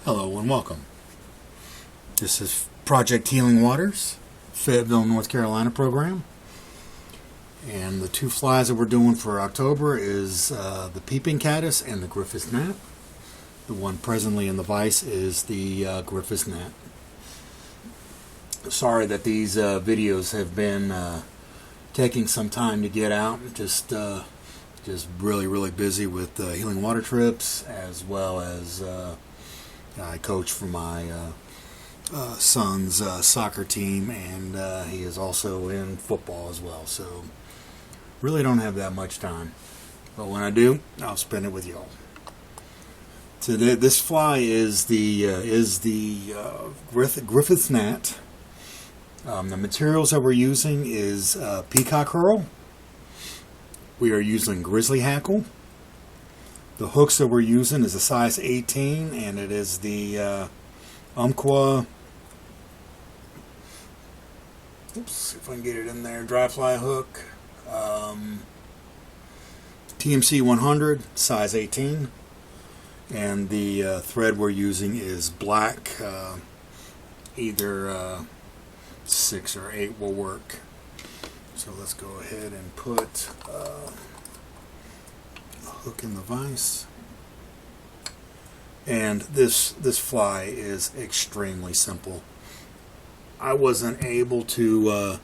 Hello and welcome. This is Project Healing Waters, Fayetteville, North Carolina program. And the two flies that we're doing for October is the peeping caddis and the Griffith gnat. The one presently in the vise is the Griffith gnat. Sorry that these videos have been taking some time to get out. Just really busy with healing water trips, as well as I coach for my son's soccer team, and he is also in football as well. So really don't have that much time, but when I do, I'll spend it with y'all. So this fly is the Griffith gnat. The materials that we're using is peacock herl. We are using grizzly hackle. The hooks that we're using is a size 18, and it is the Umpqua. Oops, if I can get it in there. Dry fly hook. TMC 100, size 18. And the thread we're using is black. Either 6 or 8 will work. So let's go ahead and put a hook in the vise. And this fly is extremely simple. I wasn't able to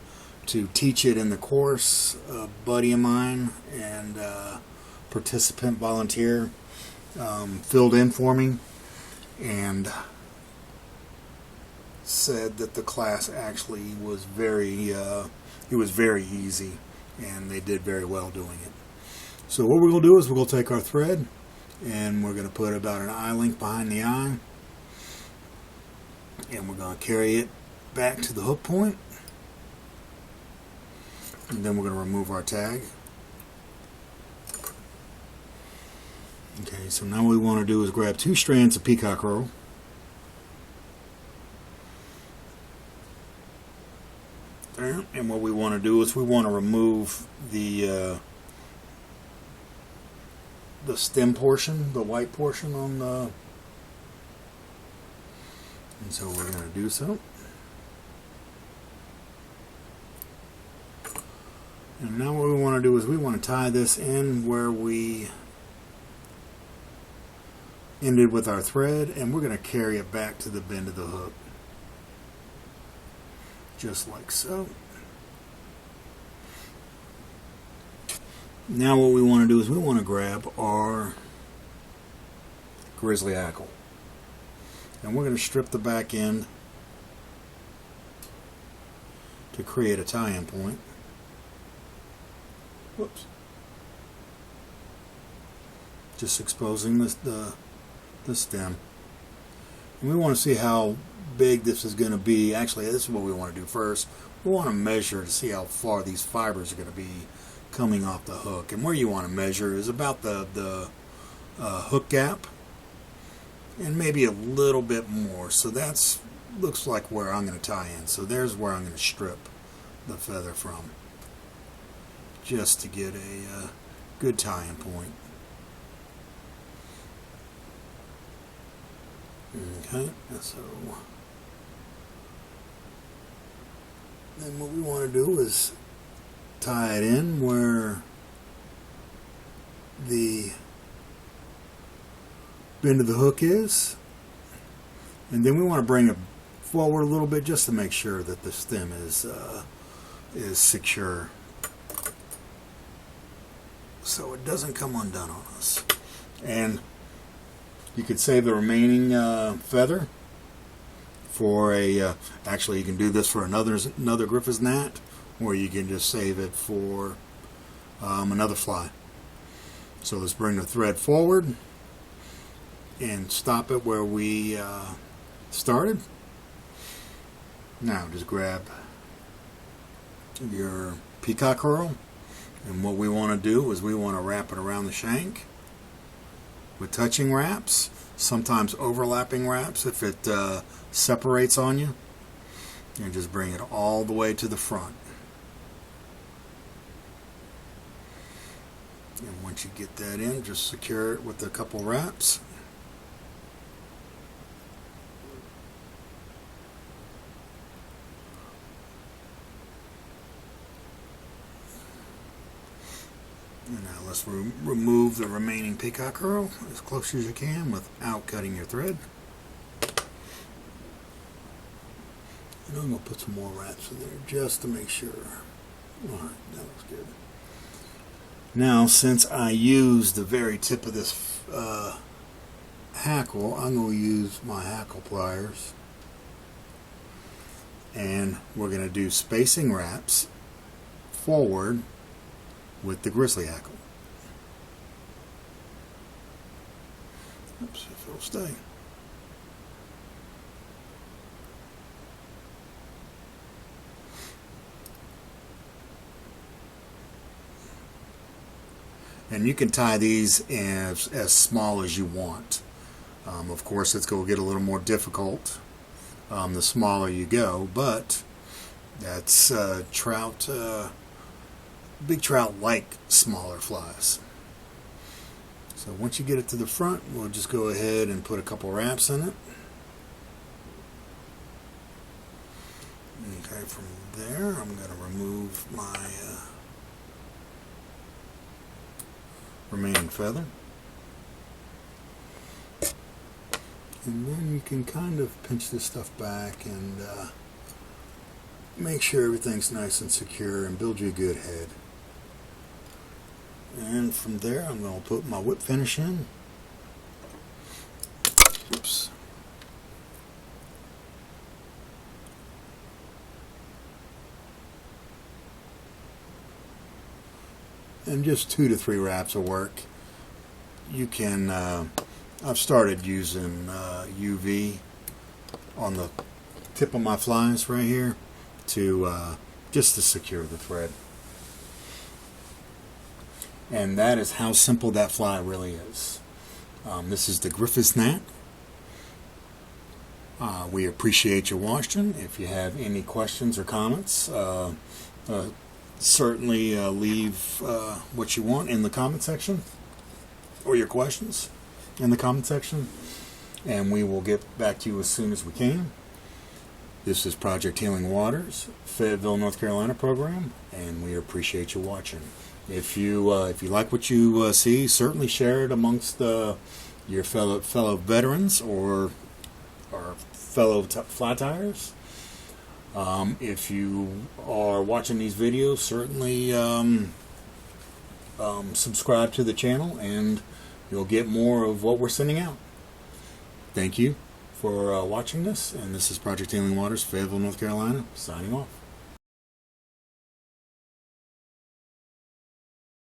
teach it in the course. A buddy of mine and participant volunteer filled in for me and said that the class actually was very easy, and they did very well doing it. So what we're going to do is we're going to take our thread and we're going to put about an eye length behind the eye, and we're going to carry it back to the hook point, and then we're going to remove our tag. Okay, so now what we want to do is grab 2 strands of peacock herl, there, and what we want to do is we want to remove the stem portion, the white portion on the, and so we're going to do so. And now what we want to do is we want to tie this in where we ended with our thread, and we're going to carry it back to the bend of the hook, just like so. Now what we want to do is we want to grab our grizzly hackle, and we're going to strip the back end to create a tie-in point. Whoops. Just exposing the stem. And we want to see how big this is going to be. Actually, this is what we want to do first. We want to measure to see how far these fibers are going to be coming off the hook. And where you want to measure is about the hook gap, and maybe a little bit more. So that's looks like where I'm going to tie in. So there's where I'm going to strip the feather from, just to get a good tie-in point. Okay, so then what we want to do is tie it in where the bend of the hook is, and then we want to bring it forward a little bit just to make sure that the stem is secure, so it doesn't come undone on us. And you could save the remaining feather for a actually you can do this for another Griffith gnat, or you can just save it for another fly. So let's bring the thread forward and stop it where we started. Now just grab your peacock herl, and what we want to do is we want to wrap it around the shank with touching wraps, sometimes overlapping wraps if it separates on you, and just bring it all the way to the front. And once you get that in, just secure it with a couple wraps. And now let's remove the remaining peacock curl as close as you can without cutting your thread. And I'm going to put some more wraps in there just to make sure. Alright, that looks good. Now, since I used the very tip of this hackle, I'm going to use my hackle pliers. And we're going to do spacing wraps forward with the grizzly hackle. Oops, if it'll stay. And you can tie these as small as you want. Of course, it's going to get a little more difficult the smaller you go, but that's trout. Big trout like smaller flies. So once you get it to the front, we'll just go ahead and put a couple wraps in it. Okay, from there, I'm going to remove my remaining feather. And then you can kind of pinch this stuff back and make sure everything's nice and secure and build you a good head. And from there, I'm going to put my whip finish in. Oops. And just 2 to 3 wraps will work. You can, I've started using UV on the tip of my flies right here to just to secure the thread. And that is how simple that fly really is. This is the Griffith Gnat. We appreciate you watching. If you have any questions or comments, certainly leave what you want in the comment section, or your questions in the comment section, and we will get back to you as soon as we can. This is Project Healing Waters, Fayetteville, North Carolina program, and we appreciate you watching. If you like what you see, certainly share it amongst your fellow veterans or fellow fly tyers. If you are watching these videos, certainly subscribe to the channel, and you'll get more of what we're sending out. Thank you for watching this, and this is Project Healing Waters, Fayetteville, North Carolina, signing off.